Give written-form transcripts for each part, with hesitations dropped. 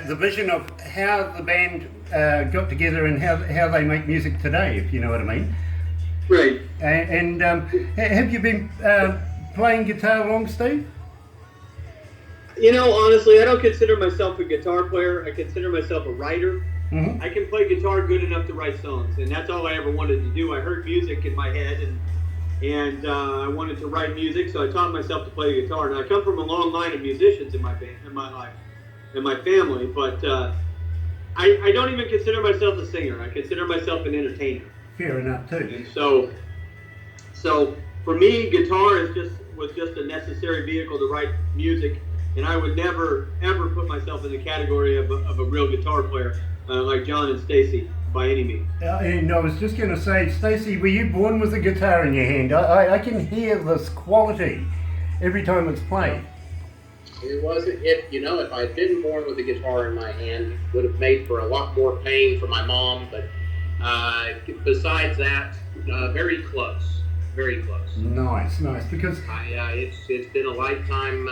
the vision of how the band got together and how they make music today, if you know what I mean. Right. And have you been playing guitar long, Steve? You know, honestly, I don't consider myself a guitar player. I consider myself a writer. Mm-hmm. I can play guitar good enough to write songs, and that's all I ever wanted to do. I heard music in my head, and I wanted to write music, so I taught myself to play guitar. And I come from a long line of musicians in my life, in my family, but I don't even consider myself a singer. I consider myself an entertainer. Fair enough, too. And so for me, guitar was just a necessary vehicle to write music, and I would never ever put myself in the category of a real guitar player like John and Stacy by any means. And I was just going to say, Stacy, were you born with a guitar in your hand? I can hear this quality every time it's played. It wasn't. If I had been born with a guitar in my hand, it would have made for a lot more pain for my mom. But besides that, very close. Very close. Nice, because it's been a lifetime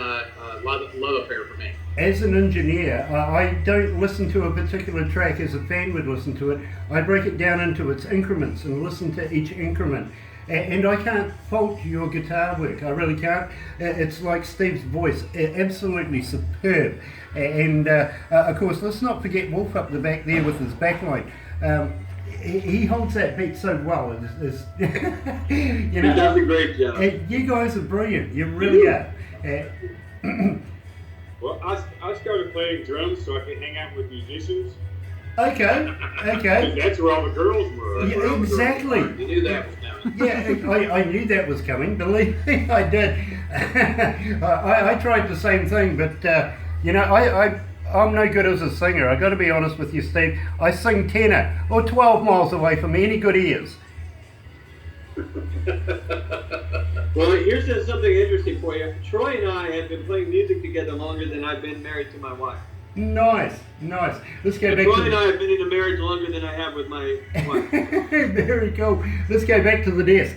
love affair for me. As an engineer, I don't listen to a particular track as a fan would listen to it. I break it down into its increments and listen to each increment. And I can't fault your guitar work. I really can't. It's like Steve's voice, absolutely superb. And of course, let's not forget Wolf up the back there with his backlight. He holds that beat so well. He does a great job. You guys are brilliant. You really are. Well, I started playing drums so I could hang out with musicians. Okay. That's where all the girls were. Yeah, exactly. You knew that was coming. Yeah, I knew that was coming. Believe me, I did. I tried the same thing, but I'm no good as a singer. I got to be honest with you, Steve. I sing tenor or 12 miles away from any good ears. Well, here's something interesting for you. Troy and I have been playing music together longer than I've been married to my wife. Nice. Let's go back Troy to and I have been in a marriage longer than I have with my wife. Very cool. Let's go back to the desk.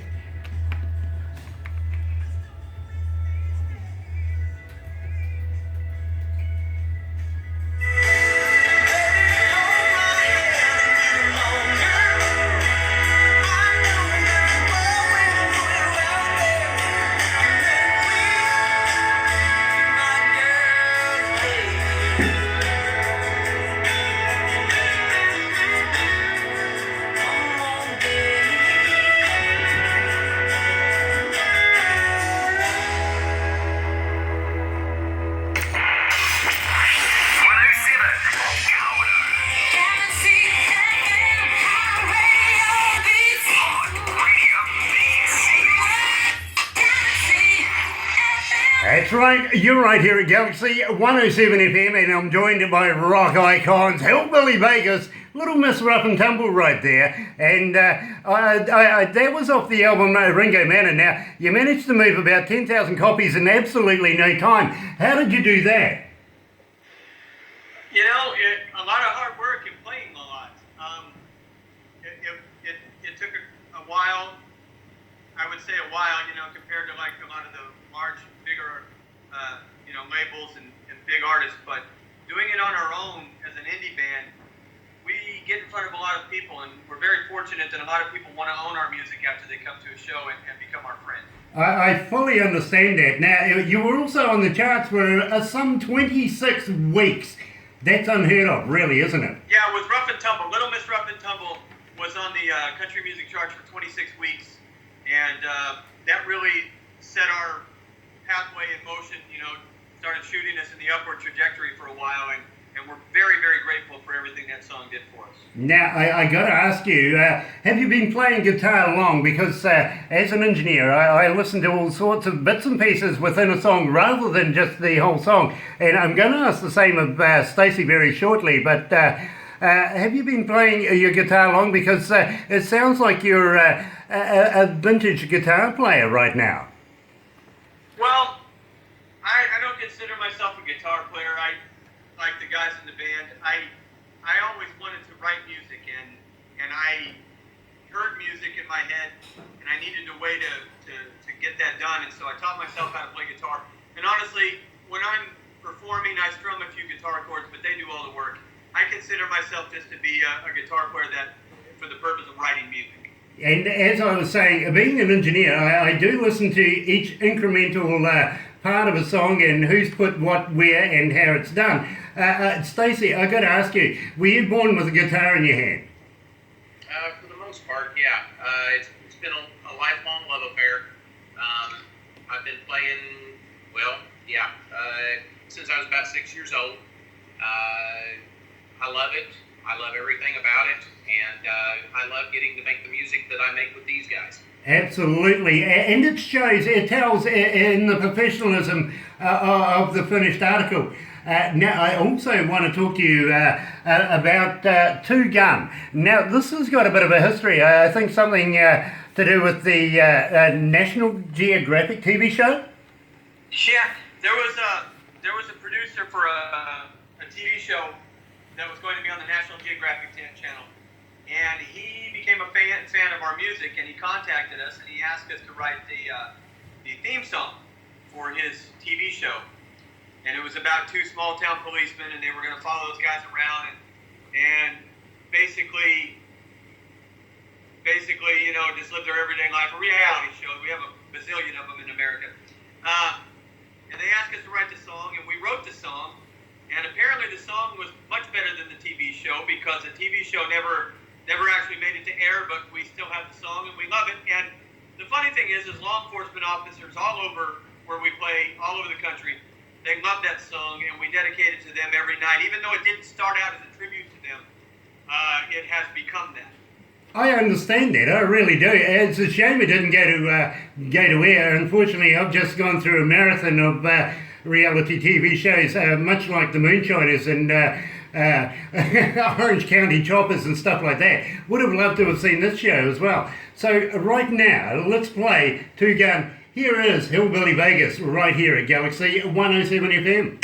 That's right, you're right here at Galaxy107fm, and I'm joined by rock icons, Hillbilly Vegas, Little Miss Rough and Tumble right there, and that was off the album Ringo Manor. Now, you managed to move about 10,000 copies in absolutely no time. How did you do that? You know, a lot of hard work and playing a lot. It took a while, I would say a while, compared to like a lot of the large, bigger, labels and big artists. But doing it on our own as an indie band, we get in front of a lot of people, and we're very fortunate that a lot of people want to own our music after they come to a show and become our friend. I fully understand that. Now, you were also on the charts for some 26 weeks. That's unheard of, really, isn't it? Yeah, with Rough and Tumble. Little Miss Rough and Tumble was on the country music charts for 26 weeks, and that really set our pathway in motion, started shooting us in the upward trajectory for a while, and we're very, very grateful for everything that song did for us. Now, I got to ask you, have you been playing guitar long? Because as an engineer, I listen to all sorts of bits and pieces within a song rather than just the whole song. And I'm going to ask the same of Stacy very shortly, but have you been playing your guitar long? Because it sounds like you're a vintage guitar player right now. Well, I don't consider myself a guitar player. I like the guys in the band. I always wanted to write music, and I heard music in my head, and I needed a way to get that done, and so I taught myself how to play guitar. And honestly, when I'm performing, I strum a few guitar chords, but they do all the work. consider myself just to be a guitar player that, for the purpose of writing music. And as I was saying, being an engineer, I do listen to each incremental part of a song and who's put what where and how it's done. Stacey, I got to ask you, were you born with a guitar in your hand? For the most part, yeah. It's been a lifelong love affair. I've been playing, since I was about 6 years old. I love it. I love everything about it, and I love getting to make the music that I make with these guys. Absolutely, and it shows, it tells in the professionalism of the finished article. Now, I also want to talk to you about Two Gun. Now, this has got a bit of a history. I think something to do with the National Geographic TV show. Yeah, there was a producer for a TV show that was going to be on the National Geographic channel, and he became a fan of our music, and he contacted us and he asked us to write the theme song for his TV show. And it was about two small town policemen, and they were going to follow those guys around and basically, just live their everyday life, a reality show. We have a bazillion of them in America. And they asked us to write the song, and we wrote the song. And apparently the song was much better than the TV show, because the TV show never actually made it to air, but we still have the song and we love it. And the funny thing is law enforcement officers all over where we play, all over the country, they love that song, and we dedicate it to them every night. Even though it didn't start out as a tribute to them, it has become that. I understand that, I really do. It's a shame it didn't go to air. Unfortunately, I've just gone through a marathon of reality TV shows, much like the Moonshiners and Orange County Choppers and stuff like that. Would have loved to have seen this show as well. So right now, let's play Two Gun. Here is Hillbilly Vegas right here at Galaxy 107 FM.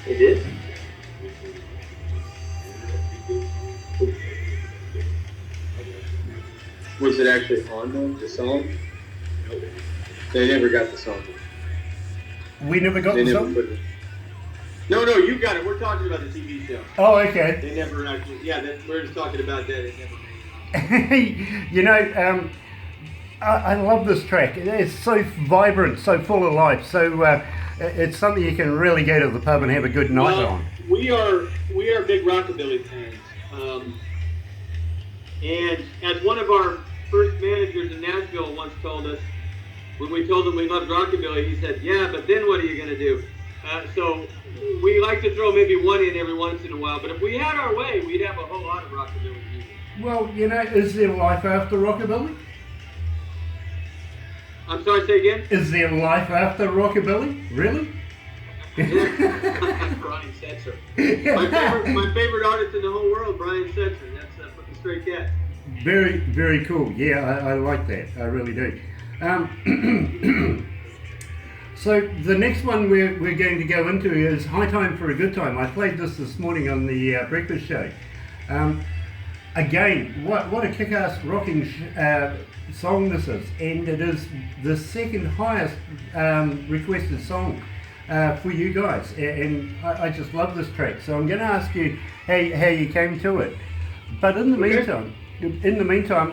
It is? Was it actually on the song? They never got the song. We never got the song? No, you got it. We're talking about the TV show. Oh, okay. They never actually, we're just talking about that. It never made You know, I love this track. It's so vibrant, so full of life. So it's something you can really go to the pub and have a good night on. We are big rockabilly fans. And as one of our first managers in Nashville once told us, when we told him we loved rockabilly, he said, "Yeah, but then what are you going to do?" So we like to throw maybe one in every once in a while. But if we had our way, we'd have a whole lot of rockabilly music. Well, you know, is there life after rockabilly? I'm sorry, say again? Is there life after rockabilly? Really? Brian Setzer. My favorite artist in the whole world, Brian Setzer. That's fucking straight cat. Very, very cool. Yeah, I like that. I really do. So the next one we're going to go into is High Time for a Good Time. I played this morning on the breakfast show. Again, what a kick-ass rocking song this is, and it is the second highest requested song for you guys, and I just love this track. So I'm going to ask you how you came to it. But in the meantime,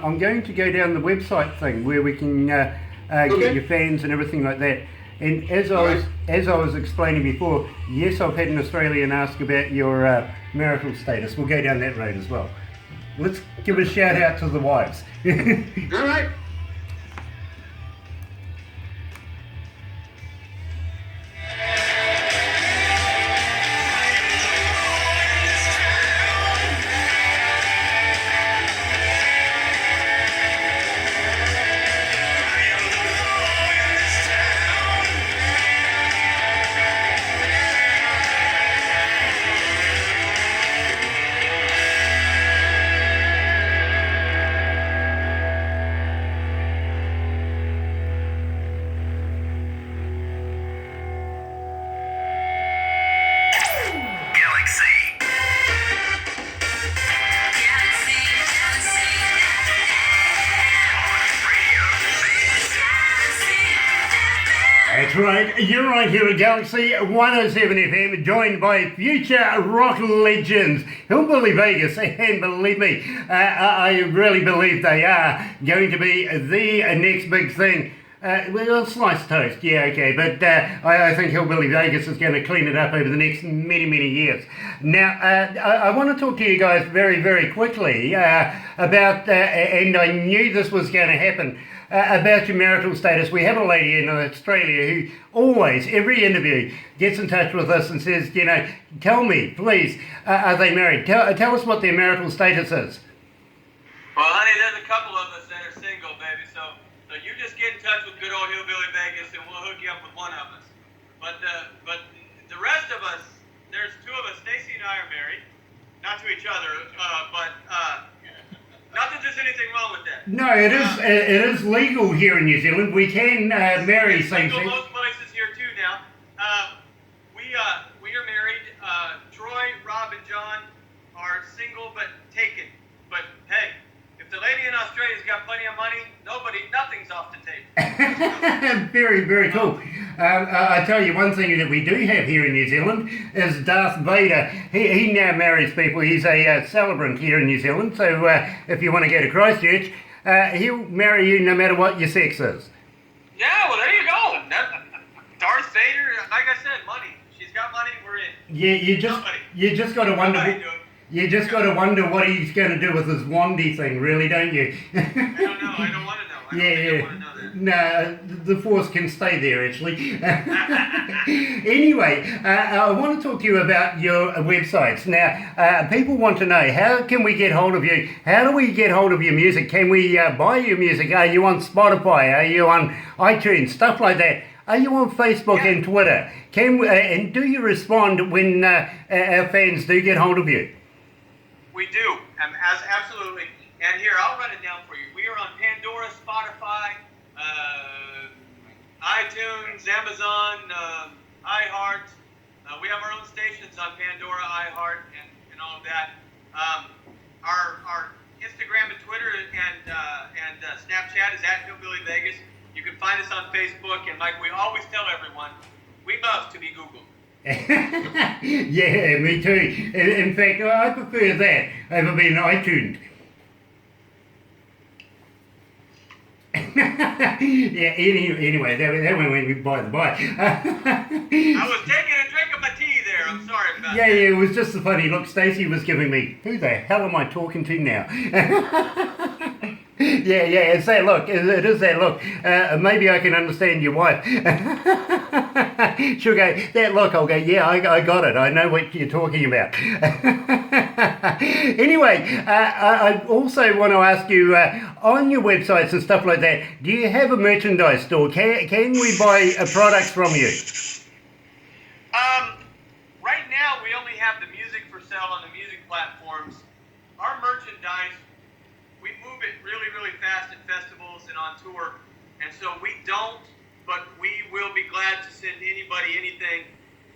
I'm going to go down the website thing where we can get your fans and everything like that. And as I was explaining before, yes, I've had an Australian ask about your marital status. We'll go down that road as well. Let's give a shout out to the wives. All right. That's right. You're right here at Galaxy 107 FM, joined by future rock legends, Hillbilly Vegas, and believe me, I really believe they are going to be the next big thing. Well, sliced toast, yeah, okay, but I think Hillbilly Vegas is going to clean it up over the next many, many years. Now, I want to talk to you guys very, very quickly about, and I knew this was going to happen, about your marital status. We have a lady in Australia who always, every interview, gets in touch with us and says, you know, tell me, please, are they married? Tell us what their marital status is. Well, honey, there's a couple of us that are single, baby, so you just get in touch with good old Hillbilly Vegas and we'll hook you up with one of us. But the rest of us, there's two of us, Stacy and I are married. Not to each other, but not that there's anything wrong with that. No, it is legal here in New Zealand. We can marry same-sex. Most places here too now. We are married. Troy, Rob, and John are single but taken. But hey, if the lady in Australia's got plenty of money, nothing's off the table. Very, very cool. I tell you one thing that we do have here in New Zealand is Darth Vader. He now marries people. He's a celebrant here in New Zealand. So if you want to go to Christchurch, he'll marry you no matter what your sex is. Yeah, well, there you go. Darth Vader, like I said, money. She's got money, we're in. Yeah, you just got to wonder. You just got to wonder what he's going to do with his wandy thing, really, don't you? I don't know. I don't want to know. I want to know that. No, the force can stay there, actually. Anyway, I want to talk to you about your websites. Now, people want to know, how can we get hold of you? How do we get hold of your music? Can we buy your music? Are you on Spotify? Are you on iTunes? Stuff like that. Are you on Facebook and Twitter? And do you respond when our fans do get hold of you? We do, absolutely. And here, I'll run it down for you. We are on Pandora, Spotify, iTunes, Amazon, iHeart. We have our own stations on Pandora, iHeart, and all of that. Our Instagram and Twitter and Snapchat is at Hillbilly Vegas. You can find us on Facebook, and like we always tell everyone, we love to be Googled. Yeah, me too. In fact, I prefer that over being iTunes. Yeah, anyway, that one went by the by. I was taking a drink of my tea there. I'm sorry about that. Yeah, it was just the funny look Stacey was giving me. Who the hell am I talking to now? Yeah, it's that look. It is that look. Maybe I can understand your wife. She'll go, that look. I'll go, yeah, I got it. I know what you're talking about. Anyway, I also want to ask you, on your websites and stuff like that, do you have a merchandise store? Can we buy products from you? Right now, we only have the music for sale on the music platforms. Our merchandise, we move it really, really fast at festivals and on tour, and so we don't, but we will be glad to send anybody anything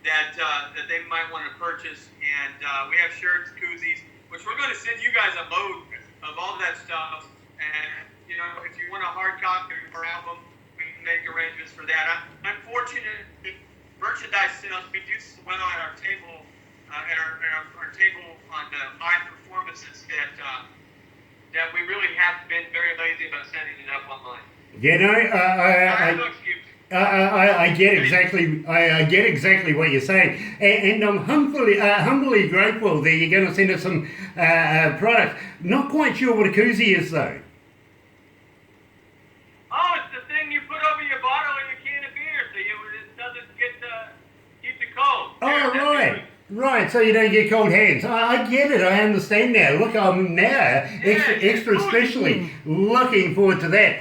that they might want to purchase, and we have shirts, koozies, which we're going to send you guys a load of all that stuff, and, you know, if you want a hard copy of our album, we can make arrangements for that. Unfortunately, merchandise sales, we do well at our table, our table on the live performances that we really have been very lazy about setting it up online. You know, I get exactly what you're saying, and I'm humbly grateful that you're going to send us some products. Not quite sure what a koozie is, though. Oh, it's the thing you put over your bottle or your can of beer so it doesn't keep it cold. Oh, right. Right, so you don't get cold hands. I get it, I understand now. Look, I'm now extra especially looking forward to that.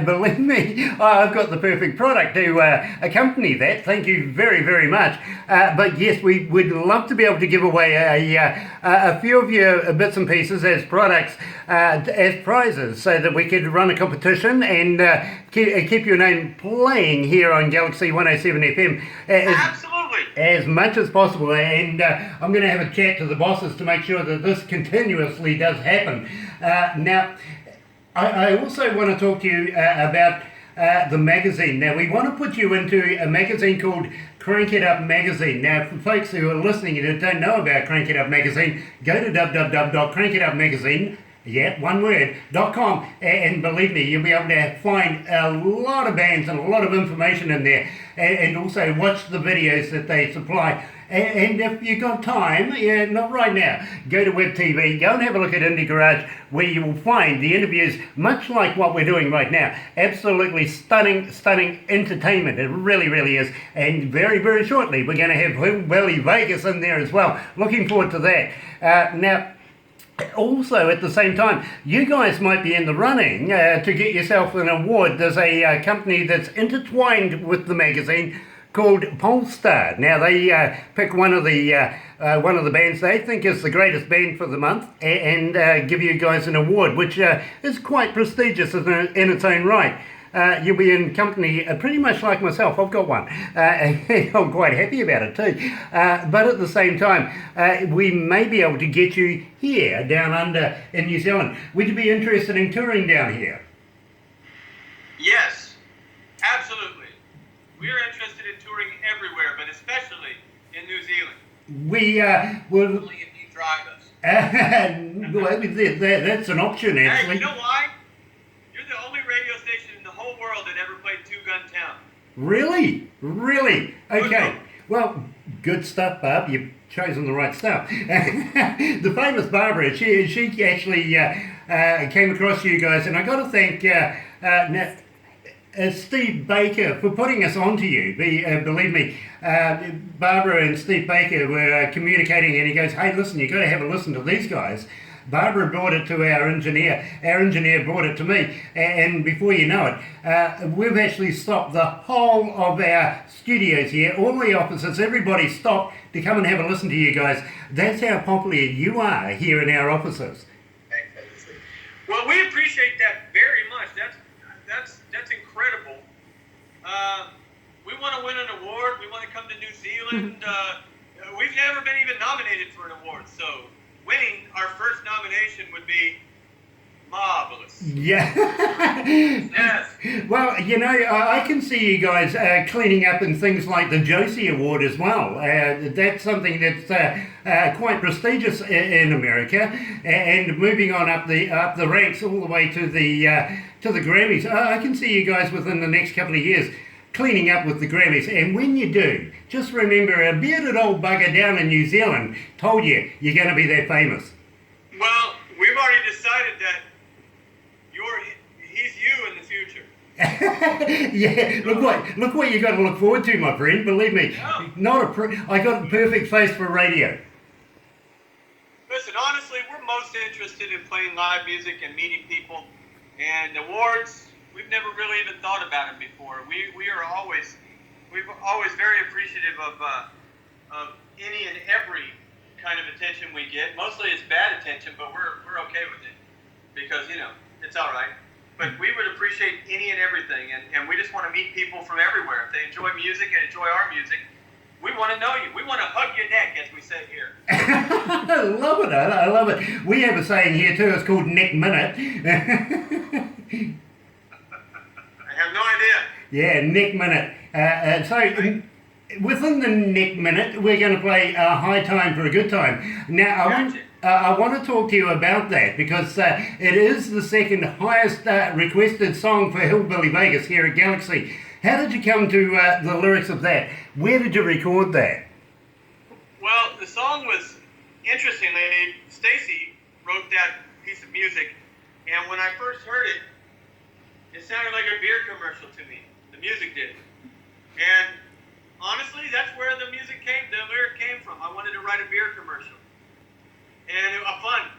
Believe me, I've got the perfect product to accompany that. Thank you very, very much. But yes, we would love to be able to give away a few of your bits and pieces as products, as prizes, so that we could run a competition and keep your name playing here on Galaxy 107 FM. Absolutely. As much as possible, and I'm going to have a chat to the bosses to make sure that this continuously does happen. Now, I also want to talk to you about the magazine. Now, we want to put you into a magazine called Crank It Up Magazine. Now, for folks who are listening and don't know about Crank It Up Magazine, go to www.crankitupmagazine, yeah, one word, .com, and believe me, you'll be able to find a lot of bands and a lot of information in there, and also watch the videos that they supply. And if you've got time, yeah, not right now, go to Web TV, go and have a look at Indie Garage, where you will find the interviews, much like what we're doing right now. Absolutely stunning entertainment. It really, really is. And very, very shortly, we're going to have Hillbilly Vegas in there as well. Looking forward to that. Now, also, at the same time, you guys might be in the running to get yourself an award. There's a company that's intertwined with the magazine called Polestar. Now they pick one of the bands they think is the greatest band for the month, and give you guys an award, which is quite prestigious in its own right. You'll be in company pretty much like myself. I've got one, and I'm quite happy about it too. But at the same time, we may be able to get you here down under in New Zealand. Would you be interested in touring down here? Yes, absolutely. We are interested in touring everywhere, but especially in New Zealand. We will. Only if you drive us. Well, that's an option, actually. Hey, you know why? You're the only radio station in the whole world that ever played Two Gun Town. Really? Okay. Well, good stuff, Barb. You've chosen the right stuff. The famous Barbara, she actually came across you guys, and I got to thank Steve Baker for putting us on to you. Believe me, Barbara and Steve Baker were communicating, and he goes, "Hey, listen, you got to have a listen to these guys." Barbara brought it to our engineer brought it to me, and before you know it, we've actually stopped the whole of our studios here, all the offices, everybody stopped to come and have a listen to you guys. That's how popular you are here in our offices. Well, we appreciate that very much. That's incredible. We want to win an award. We want to come to New Zealand. We've never been even nominated for an award, so winning our first nomination would be marvelous. Yeah. Yes. Well, you know, I can see you guys cleaning up in things like the Josie Award as well. That's something that's quite prestigious in America, and moving on up the ranks all the way to the Grammys. I can see you guys within the next couple of years cleaning up with the Grammys, and when you do, just remember a bearded old bugger down in New Zealand told you you're going to be that famous. Well, we've already decided that he's you in the future. Yeah, look what you got to look forward to, my friend. Believe me, I got a perfect face for radio. Listen, honestly, we're most interested in playing live music and meeting people, and awards. We've never really even thought about it before. We're always very appreciative of any and every kind of attention we get. Mostly it's bad attention, but we're okay with it because it's all right. But we would appreciate any and everything, and we just want to meet people from everywhere. If they enjoy music and enjoy our music, we want to know you. We want to hug your neck, as we say here. I love it. I love it. We have a saying here too. It's called Neck Minute. I have no idea. Yeah, Neck Minute. So within the Neck Minute, we're going to play High Time for a Good Time. Now, I want to talk to you about that because it is the second highest requested song for Hillbilly Vegas here at Galaxy. How did you come to the lyrics of that? Where did you record that? Well, the song was, interestingly, Stacy wrote that piece of music, and when I first heard it, it sounded like a beer commercial to me. The music did. And honestly, that's where the lyric came from. I wanted to write a beer commercial. And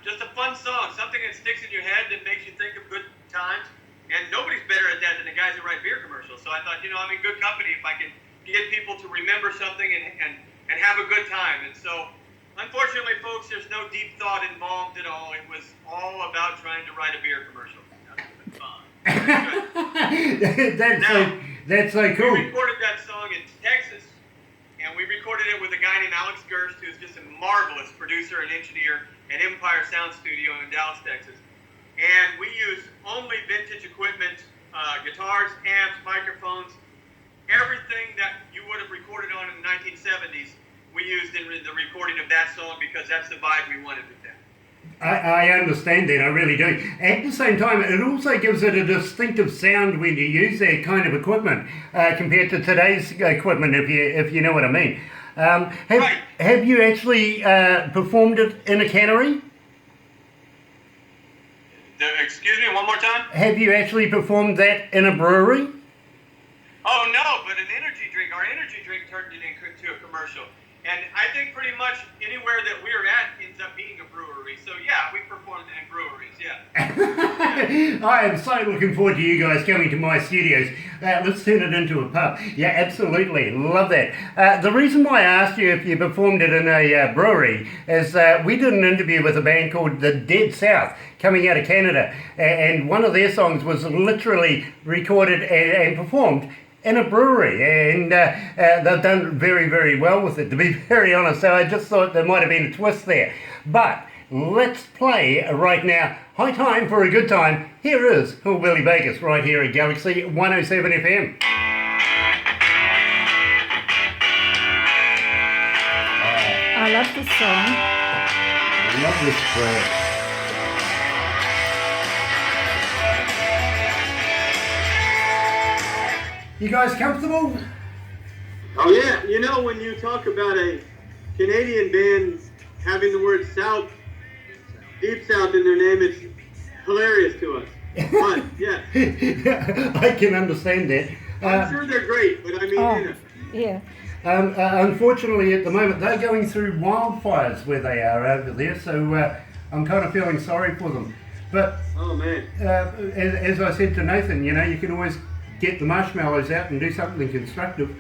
just a fun song, something that sticks in your head that makes you think of good times. And nobody's better at that than the guys that write beer commercials. So I thought, I'm in good company if I can get people to remember something and have a good time. And so, unfortunately, folks, there's no deep thought involved at all. It was all about trying to write a beer commercial. That's fun. That's so cool. We recorded that song in Texas, and we recorded it with a guy named Alex Gerst, who's just a marvelous producer and engineer at Empire Sound Studio in Dallas, Texas. And we used only vintage equipment, guitars, amps, microphones, everything that you would have recorded on in the 1970s, we used in the recording of that song because that's the vibe we wanted with that. I understand that, I really do. At the same time, it also gives it a distinctive sound when you use that kind of equipment compared to today's equipment, if you know what I mean. Right. Have you actually performed it in a cannery? Excuse me, one more time? Have you actually performed that in a brewery? Oh no, but an energy drink, our energy drink turned it into a commercial. And I think pretty much anywhere that we're at ends up being a brewery. So yeah, we performed in breweries, yeah. I am so looking forward to you guys coming to my studios. Let's turn it into a pub. Yeah, absolutely. Love that. The reason why I asked you if you performed it in a brewery is we did an interview with a band called The Dead South coming out of Canada. And one of their songs was literally recorded and performed in a brewery, and they've done very, very well with it, to be very honest. So I just thought there might have been a twist there. But let's play right now. High time for a good time. Here is Hillbilly Vegas right here at Galaxy107fm. I love this song. I love this track. You guys comfortable? Oh yeah, you know when you talk about a Canadian band having the word South, Deep South in their name, it's hilarious to us. But yeah, I can understand that. I'm sure they're great, but I mean, Oh, you know. yeah. Unfortunately, at the moment, they're going through wildfires where they are over there, so I'm kind of feeling sorry for them. But Oh man. as I said to Nathan, you know, you can always get the marshmallows out and do something constructive.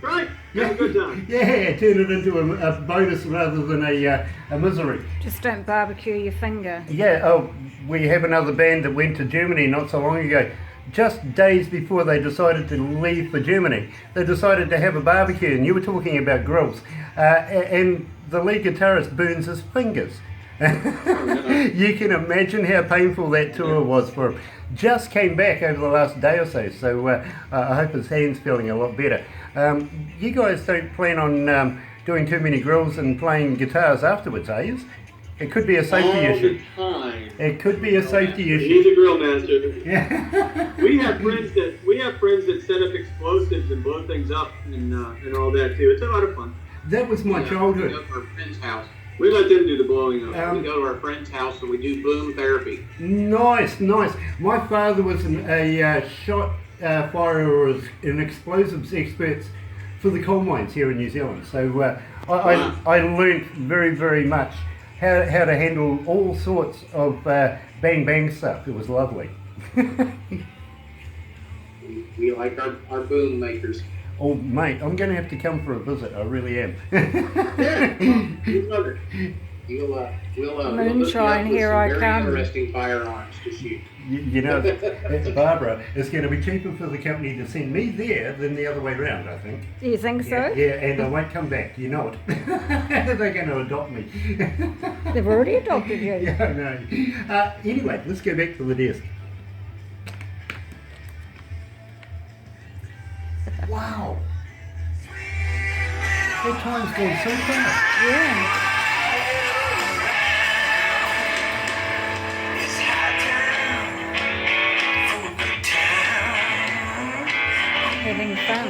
Right. Have a good time. Yeah, turn it into a bonus rather than a misery. Just don't barbecue your finger. Yeah, oh, we have another band that went to Germany not so long ago. Just days before they decided to leave for Germany, they decided to have a barbecue, and you were talking about grills. And the lead guitarist burns his fingers. You can imagine how painful that tour was for him. Just came back over the last day or so I hope his hand's feeling a lot better. You guys don't plan on doing too many grills and playing guitars afterwards, are you? It could be a safety issue. Time. It could be a safety He's issue. a grill master. Yeah. We have friends that set up explosives and blow things up and all that too. It's a lot of fun. That was my We childhood. go to our friend's house. We let them do the blowing up. We go to our friend's house and we do boom therapy. Nice, nice. My father was a shot firer or an explosives expert for the coal mines here in New Zealand. So I learnt very, very much how to handle all sorts of bang bang stuff. It was lovely. We like our boom makers. Oh mate, I'm going to have to come for a visit. I really am. Yeah, you love it. We'll Moonshine, hook you up with here some I very come. interesting firearms to shoot. You know, Barbara, it's going to be cheaper for the company to send me there than the other way around, I think. Do you think so? Yeah, and I won't come back, you know it. They're going to adopt me. They've already adopted you. Yeah, I know. Anyway, let's go back to the desk. Wow. That time's gone so fast. Yeah. Having fun.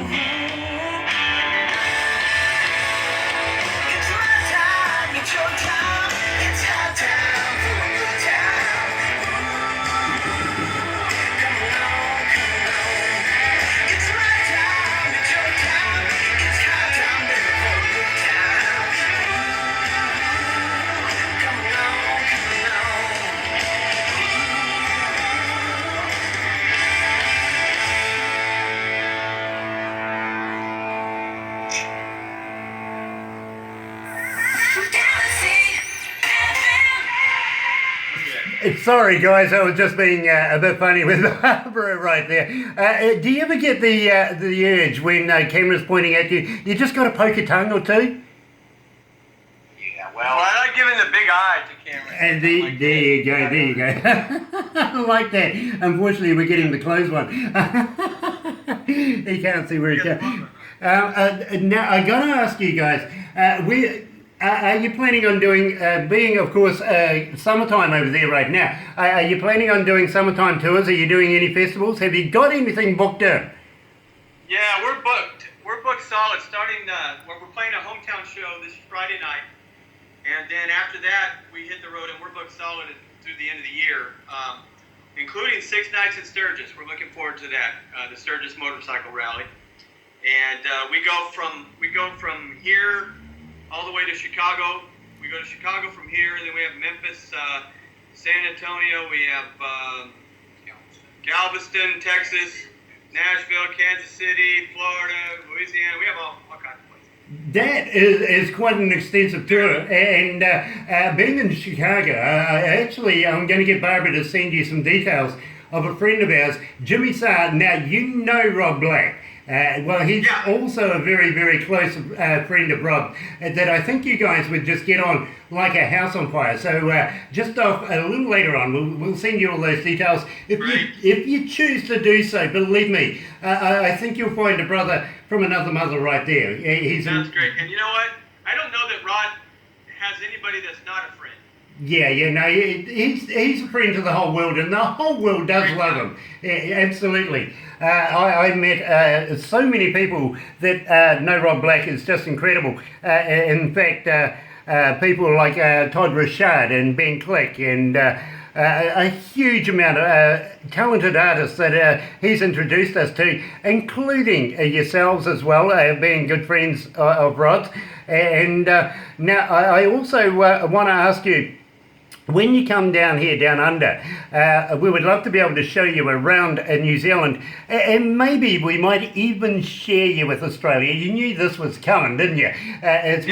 Sorry guys, I was just being a bit funny with Barbara right there. Do you ever get the urge when camera's pointing at you, you just got to poke a tongue or two? Yeah, well, I like giving the big eye to camera. And there you go, there you go. I like that. Unfortunately, we're getting the closed one. He can't see where he's going. Now, I got to ask you guys, are you planning on doing, being of course summertime over there right now, are you planning on doing summertime tours? Are you doing any festivals? Have you got anything booked in? Yeah, we're booked. We're booked solid. Starting, we're playing a hometown show this Friday night, and then after that we hit the road and we're booked solid through the end of the year, including 6 nights in Sturgis. We're looking forward to that, the Sturgis Motorcycle Rally, and we go from here all the way to Chicago. We go to Chicago from here, and then we have Memphis, San Antonio. We have Galveston, Texas, Nashville, Kansas City, Florida, Louisiana. We have all kinds of places. That is quite an extensive tour, and being in Chicago, I'm going to get Barbara to send you some details of a friend of ours, Jimmy Saar. Now, you know Rob Black. Well, he's also a very, very close friend of Rob, that I think you guys would just get on like a house on fire. So just off a little later on, we'll send you all those details. If you choose to do so, believe me, I think you'll find a brother from another mother right there. Sounds great. And you know what? I don't know that Rod has anybody that's not a friend. Yeah, no, he's a friend to the whole world, and the whole world does love him. Yeah, absolutely. I met so many people that know Rob Black is just incredible. In fact, people like Todd Richard and Ben Click and a huge amount of talented artists that he's introduced us to, including yourselves as well, being good friends of Rod's. And now I also want to ask you, when you come down here, down under, we would love to be able to show you around New Zealand, and maybe we might even share you with Australia. You knew this was coming, didn't you? It's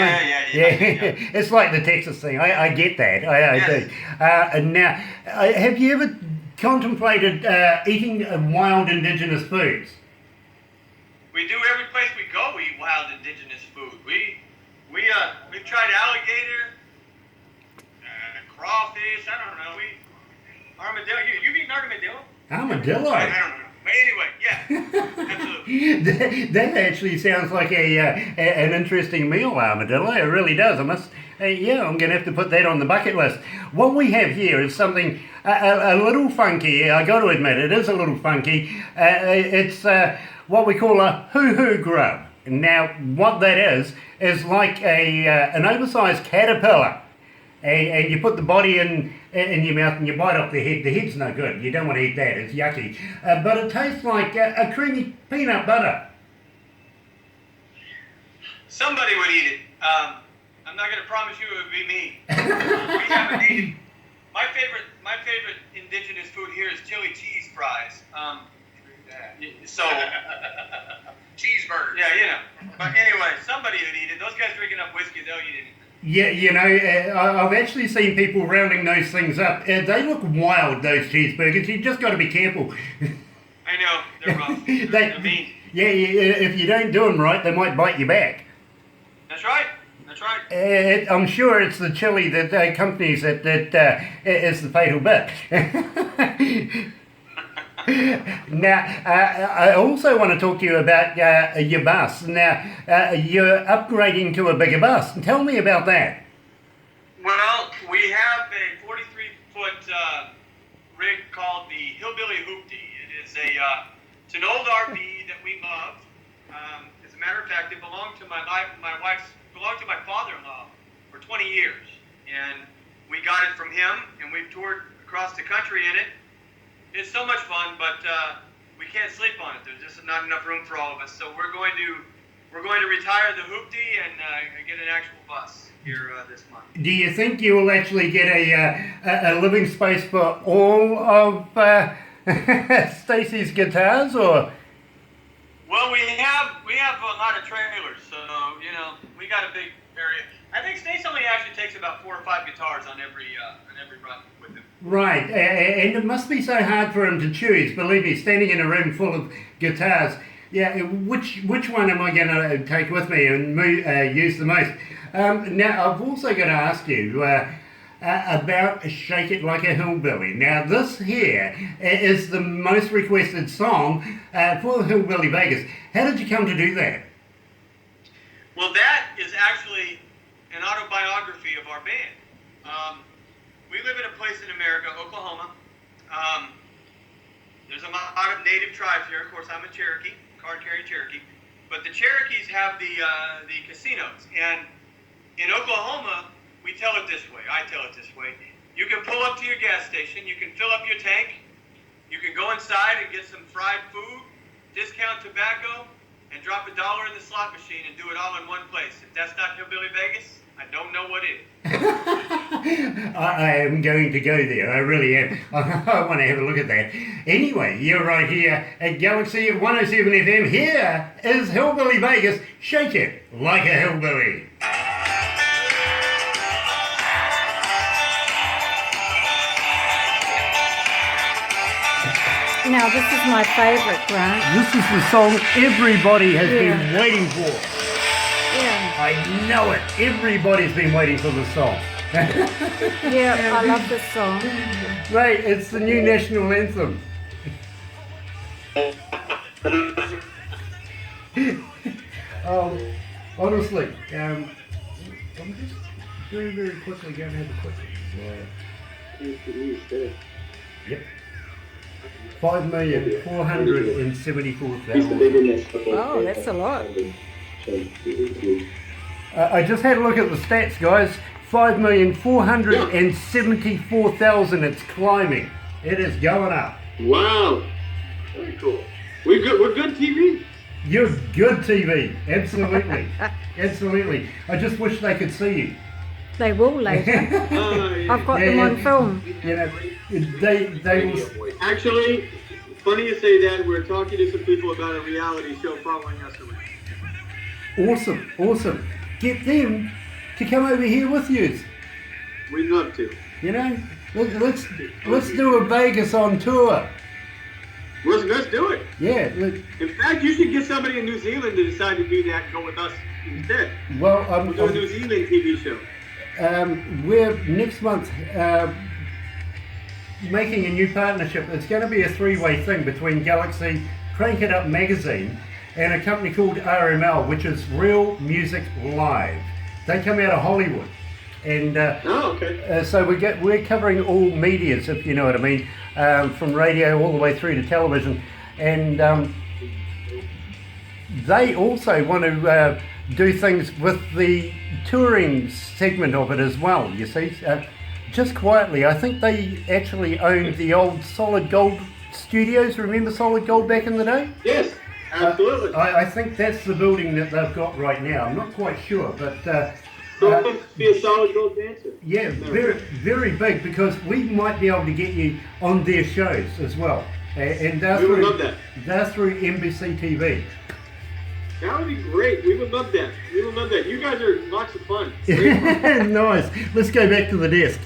like the Texas thing. I get that. I do. And now, have you ever contemplated eating wild indigenous foods? We do. Every place we go, we eat wild indigenous food. We've tried alligator, crawfish. I don't know. Armadillo. You've eaten armadillo? Armadillo? I don't know. But anyway, yeah, absolutely. That actually sounds like an interesting meal, armadillo. It really does. I'm going to have to put that on the bucket list. What we have here is something a little funky. I got to admit, it is a little funky. It's what we call a hoo-hoo grub. Now, what that is like an oversized caterpillar. And you put the body in your mouth and you bite off the head. The head's no good. You don't want to eat that. It's yucky. But it tastes like a creamy peanut butter. Somebody would eat it. I'm not going to promise you it would be me. We haven't eaten. My favorite indigenous food here is chili cheese fries. So cheeseburgers. Yeah, But anyway, somebody would eat it. Those guys drink enough whiskey, they'll eat it. Yeah, I've actually seen people rounding those things up. They look wild, those cheeseburgers. You just got to be careful. I know, they're rough. They're mean. Yeah, if you don't do them right, they might bite you back. That's right. I'm sure it's the chili that accompanies it that is the fatal bit. Now, I also want to talk to you about your bus. Now, you're upgrading to a bigger bus. Tell me about that. Well, we have a 43-foot rig called the Hillbilly Hoopty. It's an old RV that we love. As a matter of fact, it belonged to my father-in-law for 20 years, and we got it from him, and we've toured across the country in it. It's so much fun, but we can't sleep on it. There's just not enough room for all of us. So we're going to retire the Hoopty and get an actual bus here this month. Do you think you will actually get a living space for all of Stacey's guitars, or? Well, we have a lot of trailers, so we got a big area. I think Stacey only actually takes about 4 or 5 guitars on every run with him. Right, and it must be so hard for him to choose. Believe me, standing in a room full of guitars, yeah, which one am I going to take with me and use the most? Now, I've also got to ask you, about Shake It Like a Hillbilly. Now this here is the most requested song for Hillbilly Vegas. How did you come to do that? Well, that is actually an autobiography of our band. We live in a place in America, Oklahoma. There's a lot of native tribes here. Of course, I'm a Cherokee, card-carrying Cherokee. But the Cherokees have the casinos. And in Oklahoma, we tell it this way. I tell it this way. You can pull up to your gas station. You can fill up your tank. You can go inside and get some fried food, discount tobacco, and drop $1 in the slot machine and do it all in one place. If that's not Hillbilly Vegas, I don't know what is. I am going to go there. I really am. I want to have a look at that. Anyway, you're right here at Galaxy107fm. Here is Hillbilly Vegas. Shake it like a hillbilly. Now, this is my favourite, Grant. This is the song everybody has Yeah. been waiting for. Yeah. I know it. Everybody's been waiting for this song. Yeah, I love this song. Right, it's the new national anthem. Honestly, I'm just very, very quickly going to have a quick. Yep. 5,474,000. Oh, that's a lot. I just had a look at the stats, guys. 5,474,000. It's climbing. It is going up. Wow. Very cool. We're good TV. You're good TV. Absolutely. Absolutely. I just wish they could see you. They will later. I've got them on film. You know, they will. Actually, funny you say that. We're talking to some people about a reality show following us around. Awesome, awesome. Get them to come over here with you. We'd love to. You know, let's do a Vegas on tour. Let's do it. Yeah. In fact, you should get somebody in New Zealand to decide to do that and go with us instead. Well, We'll do a New Zealand TV show. we're next month making a new partnership. It's going to be a three-way thing between Galaxy, Crank It Up magazine, and a company called RML, which is Real Music Live. They come out of Hollywood, and so we're covering all medias, if you know what I mean, from radio all the way through to television, and they also want to do things with the touring segment of it as well. You see, just quietly, I think they actually owned the old Solid Gold studios. Remember Solid Gold back in the day? Yes. Absolutely. I think that's the building that they've got right now. I'm not quite sure, but be a Solid Gold dancer. yeah, very, very big, because we might be able to get you on their shows as well. And they're We would through, love that. they're through NBC TV. That would be great. We would love that. We would love that. You guys are lots of fun. Great fun. Nice. Let's go back to the desk.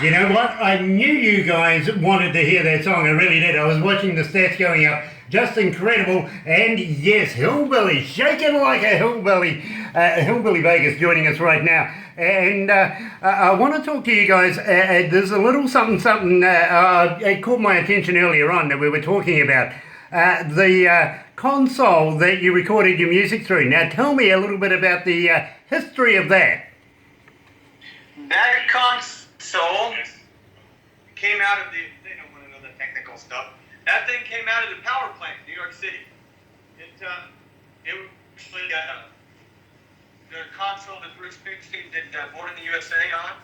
You know what? I knew you guys wanted to hear that song. I really did. I was watching the stats going up. Just incredible. And yes, Hillbilly, shaking like a hillbilly. Hillbilly Vegas joining us right now. And I want to talk to you guys. There's a little something it caught my attention earlier on that we were talking about. The console that you recorded your music through. Now tell me a little bit about the history of that. That console came out of they don't want to know the technical stuff. That thing came out of the power plant in New York City. It actually the console that Bruce Springsteen did Born in the USA on.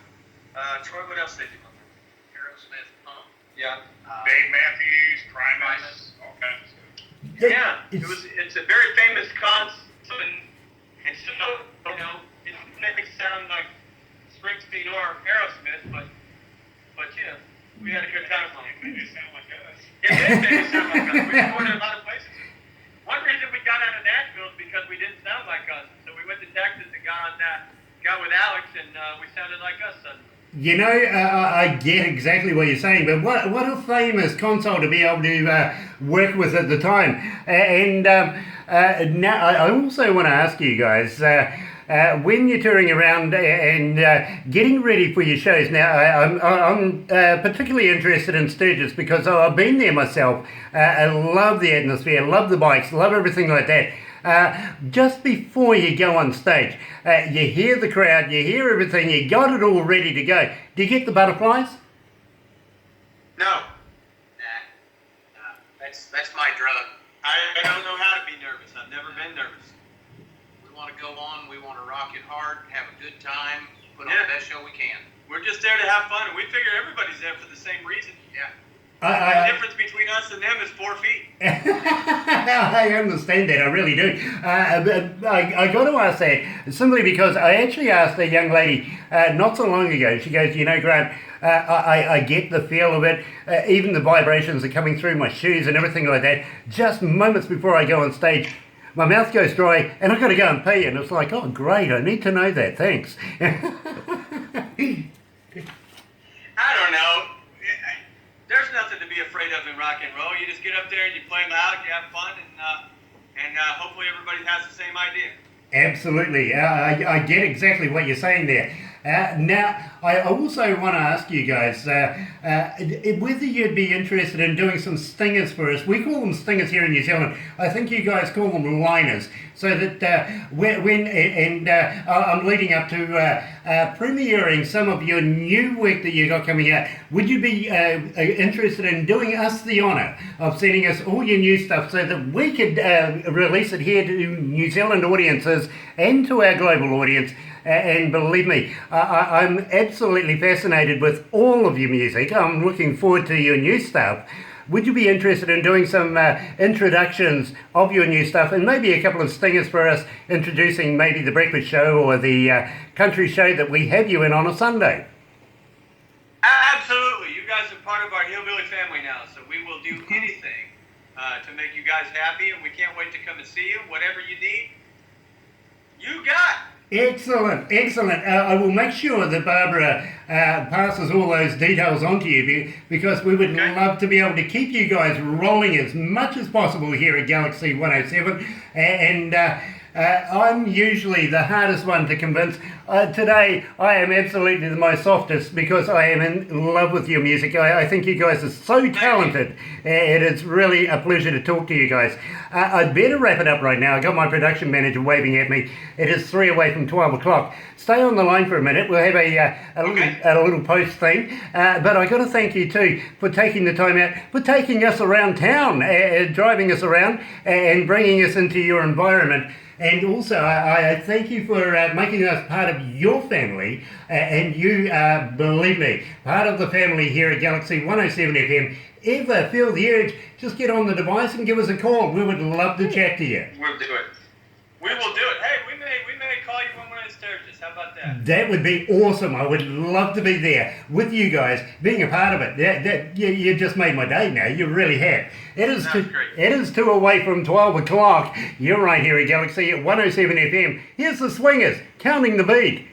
Troy, what else did you on there? Aerosmith, yeah. Dave Matthews, Primus, all kinds of stuff. Yeah, it's a very famous console, and so it makes it sound like Springsteen or Aerosmith, but you know, we had a good time. It made it sound like us. It did make it sound like us. We toured a lot of places. One reason we got out of Nashville is because we didn't sound like us. So we went to Texas and got with Alex, and we sounded like us suddenly. You know, I get exactly what you're saying, but what a famous console to be able to work with at the time. And now I also want to ask you guys, when you're touring around and getting ready for your shows, now I'm particularly interested in Sturgis because I've been there myself. I love the atmosphere, love the bikes, love everything like that. Just before you go on stage, you hear the crowd, you hear everything, you got it all ready to go. Do you get the butterflies? No, That's my drug. I don't know how to be nervous. I've never been nervous. We want to go on. We want to rock it hard, have a good time, put on Yeah. the best show we can. We're just there to have fun, and we figure everybody's there for the same reason. Yeah. The difference between us and them is 4 feet. I understand that, I really do. But I got to ask that simply because I actually asked a young lady not so long ago. She goes, you know, Grant, I get the feel of it. Even the vibrations are coming through my shoes and everything like that. Just moments before I go on stage, my mouth goes dry and I've got to go and pee. And it's like, oh, great, I need to know that. Thanks. I don't know. There's nothing to be afraid of in rock and roll. You just get up there and you play loud, you have fun, and hopefully everybody has the same idea. Absolutely. I get exactly what you're saying there. Now, I also want to ask you guys whether you'd be interested in doing some stingers for us. We call them stingers here in New Zealand. I think you guys call them liners. So that I'm leading up to premiering some of your new work that you got coming out. Would you be interested in doing us the honour of sending us all your new stuff so that we could release it here to New Zealand audiences and to our global audience? And believe me, I'm absolutely fascinated with all of your music. I'm looking forward to your new stuff. Would you be interested in doing some introductions of your new stuff and maybe a couple of stingers for us, introducing maybe the breakfast show or the country show that we have you in on a Sunday? Absolutely. You guys are part of our Hillbilly family now, so we will do anything to make you guys happy, and we can't wait to come and see you. Whatever you need, you got. Excellent, excellent. I will make sure that Barbara passes all those details on to you because we would love to be able to keep you guys rolling as much as possible here at Galaxy 107. And I'm usually the hardest one to convince. Today, I am absolutely the most softest because I am in love with your music. I think you guys are so talented. It is really a pleasure to talk to you guys. I'd better wrap it up right now. I got my production manager waving at me. It is 3 away from 12 o'clock. Stay on the line for a minute. We'll have a little post thing. But I got to thank you too for taking the time out, for taking us around town, driving us around and bringing us into your environment. And also, I thank you for making us part of your family, and you are, believe me, part of the family here at Galaxy 107 FM. Ever feel the urge, just get on the device and give us a call. We would love to chat to you. We'll do it. We will do it. Hey, we may call you when we're in Sturgis. How about that? That would be awesome. I would love to be there with you guys, being a part of it. You just made my day now. You really have. It is Great. 2 away from 12 o'clock. You're right here at Galaxy at 107 FM. Here's the Swingers, counting the beat.